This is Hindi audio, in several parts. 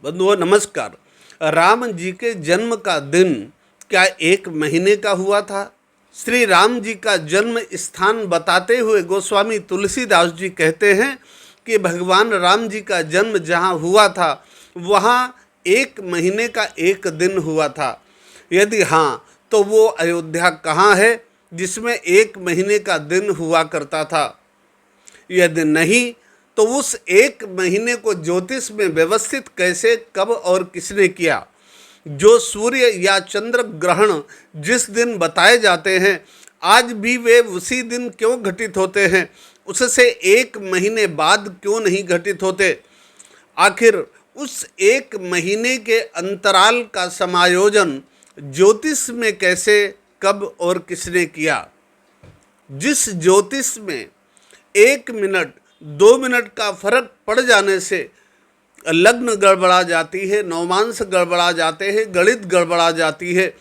बंधुओं नमस्कार। राम जी के जन्म का दिन क्या एक महीने का हुआ था? श्री राम जी का जन्म स्थान बताते हुए गोस्वामी तुलसीदास जी कहते हैं कि भगवान राम जी का जन्म जहाँ हुआ था वहाँ एक महीने का एक दिन हुआ था। यदि हाँ तो वो अयोध्या कहाँ है जिसमें एक महीने का दिन हुआ करता था? यदि नहीं तो उस एक महीने को ज्योतिष में व्यवस्थित कैसे, कब और किसने किया? जो सूर्य या चंद्र ग्रहण जिस दिन बताए जाते हैं आज भी वे उसी दिन क्यों घटित होते हैं? उससे एक महीने बाद क्यों नहीं घटित होते? आखिर उस एक महीने के अंतराल का समायोजन ज्योतिष में कैसे, कब और किसने किया? जिस ज्योतिष में 1 मिनट 2 मिनट का फर्क पड़ जाने से लग्न गड़बड़ा जाती है, नवमांश गड़बड़ा जाते हैं, गणित गड़बड़ा जाती है,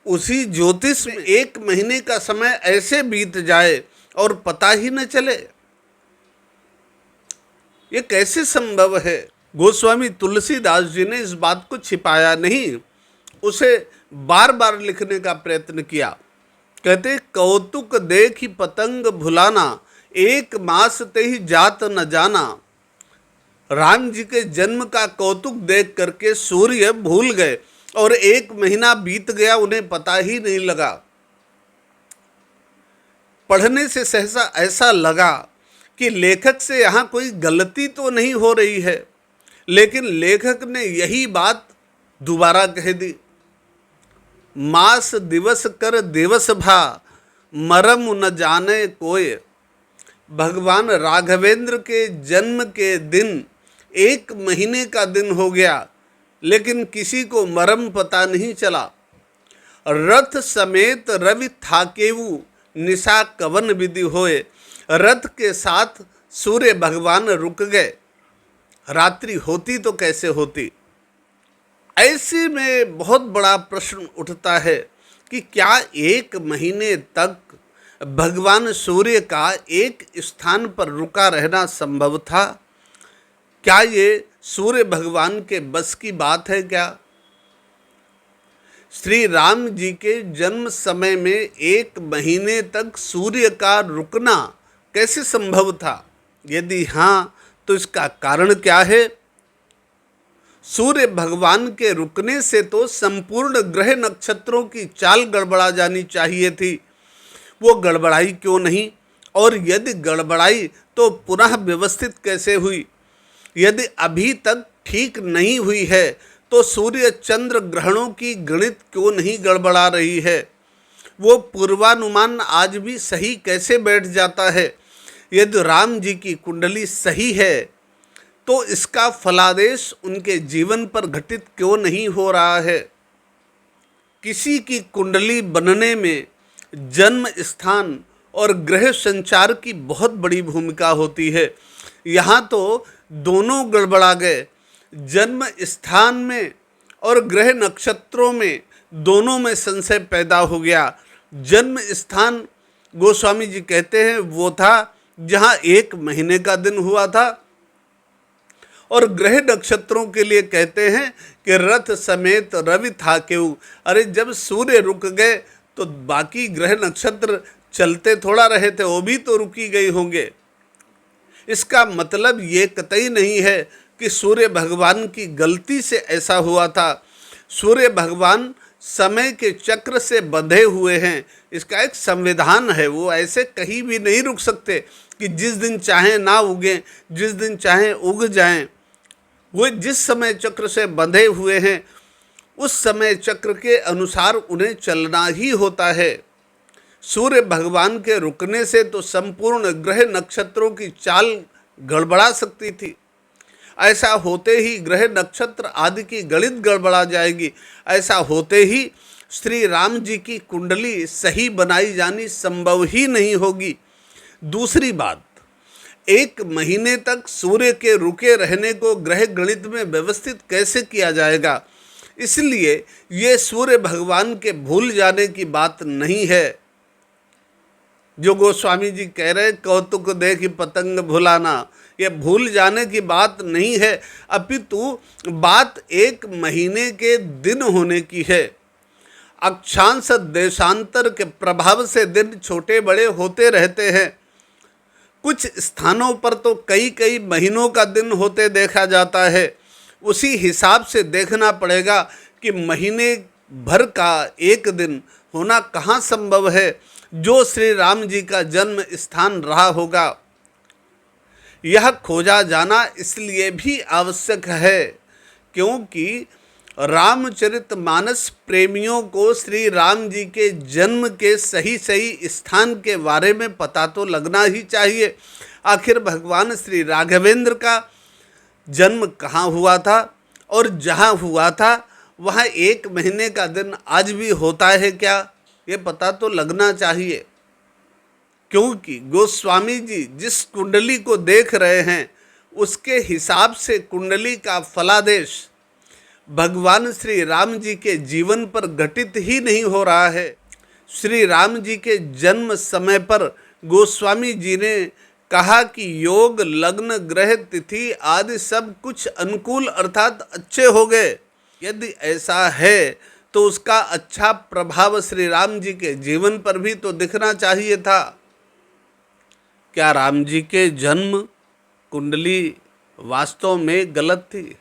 उसी ज्योतिष में एक महीने का समय ऐसे बीत जाए और पता ही न चले, ये कैसे संभव है? गोस्वामी तुलसीदास जी ने इस बात को छिपाया नहीं, उसे बार बार लिखने का प्रयत्न किया। कहते कौतुक देखी पतंग भुलाना, एक मास ते ही जात न जाना। राम जी के जन्म का कौतुक देख करके सूर्य भूल गए और एक महीना बीत गया, उन्हें पता ही नहीं लगा। पढ़ने से सहसा ऐसा लगा कि लेखक से यहाँ कोई गलती तो नहीं हो रही है, लेकिन लेखक ने यही बात दोबारा कह दी। मास दिवस कर दिवस भा, मरम न जाने कोय। भगवान राघवेंद्र के जन्म के दिन एक महीने का दिन हो गया, लेकिन किसी को मरम पता नहीं चला। रथ समेत रवि थाकेऊ, निशा कवन विधि होए। रथ के साथ सूर्य भगवान रुक गए, रात्रि होती तो कैसे होती? ऐसे में बहुत बड़ा प्रश्न उठता है कि क्या एक महीने तक भगवान सूर्य का एक स्थान पर रुका रहना संभव था? क्या ये सूर्य भगवान के बस की बात है क्या? श्री राम जी के जन्म समय में एक महीने तक सूर्य का रुकना कैसे संभव था? यदि हाँ तो इसका कारण क्या है? सूर्य भगवान के रुकने से तो संपूर्ण ग्रह नक्षत्रों की चाल गड़बड़ा जानी चाहिए थी, वो गड़बड़ाई क्यों नहीं? और यदि गड़बड़ाई तो पुनः व्यवस्थित कैसे हुई? यदि अभी तक ठीक नहीं हुई है तो सूर्य चंद्र ग्रहणों की गणित क्यों नहीं गड़बड़ा रही है? वो पूर्वानुमान आज भी सही कैसे बैठ जाता है? यदि राम जी की कुंडली सही है तो इसका फलादेश उनके जीवन पर घटित क्यों नहीं हो रहा है? किसी की कुंडली बनने में जन्म स्थान और ग्रह संचार की बहुत बड़ी भूमिका होती है। यहाँ तो दोनों गड़बड़ा गए, जन्म स्थान में और ग्रह नक्षत्रों में, दोनों में संशय पैदा हो गया। जन्म स्थान गोस्वामी जी कहते हैं वो था जहाँ एक महीने का दिन हुआ था, और ग्रह नक्षत्रों के लिए कहते हैं कि रथ समेत रवि थाकेऊ। अरे जब सूर्य रुक गए तो बाकी ग्रह नक्षत्र चलते थोड़ा रहे थे, वो भी तो रुकी गई होंगे। इसका मतलब ये कतई नहीं है कि सूर्य भगवान की गलती से ऐसा हुआ था। सूर्य भगवान समय के चक्र से बंधे हुए हैं, इसका एक संविधान है, वो ऐसे कहीं भी नहीं रुक सकते कि जिस दिन चाहें ना उगें, जिस दिन चाहें उग जाएं। वो जिस समय चक्र से बंधे हुए हैं उस समय चक्र के अनुसार उन्हें चलना ही होता है। सूर्य भगवान के रुकने से तो संपूर्ण ग्रह नक्षत्रों की चाल गड़बड़ा सकती थी। ऐसा होते ही ग्रह नक्षत्र आदि की गणित गड़बड़ा जाएगी। ऐसा होते ही श्री राम जी की कुंडली सही बनाई जानी संभव ही नहीं होगी। दूसरी बात, एक महीने तक सूर्य के रुके रहने को ग्रह गणित में व्यवस्थित कैसे किया जाएगा? इसलिए ये सूर्य भगवान के भूल जाने की बात नहीं है। जो गोस्वामी जी कह रहे कौतुक देखी पतंग भुलाना, ये भूल जाने की बात नहीं है, अपितु बात 1 महीने के दिन होने की है। अक्षांश देशांतर के प्रभाव से दिन छोटे बड़े होते रहते हैं। कुछ स्थानों पर तो कई कई महीनों का दिन होते देखा जाता है। उसी हिसाब से देखना पड़ेगा कि महीने भर का एक दिन होना कहाँ संभव है जो श्री राम जी का जन्म स्थान रहा होगा। यह खोजा जाना इसलिए भी आवश्यक है क्योंकि रामचरितमानस प्रेमियों को श्री राम जी के जन्म के सही सही स्थान के बारे में पता तो लगना ही चाहिए। आखिर भगवान श्री राघवेंद्र का जन्म कहाँ हुआ था और जहाँ हुआ था वहाँ 1 महीने का दिन आज भी होता है क्या, ये पता तो लगना चाहिए। क्योंकि गोस्वामी जी जिस कुंडली को देख रहे हैं उसके हिसाब से कुंडली का फलादेश भगवान श्री राम जी के जीवन पर घटित ही नहीं हो रहा है। श्री राम जी के जन्म समय पर गोस्वामी जी ने कहा कि योग, लग्न, ग्रह, तिथि आदि सब कुछ अनुकूल अर्थात अच्छे हो गए। यदि ऐसा है तो उसका अच्छा प्रभाव श्री राम जी के जीवन पर भी तो दिखना चाहिए था। क्या राम जी के जन्म कुंडली वास्तव में गलत थी?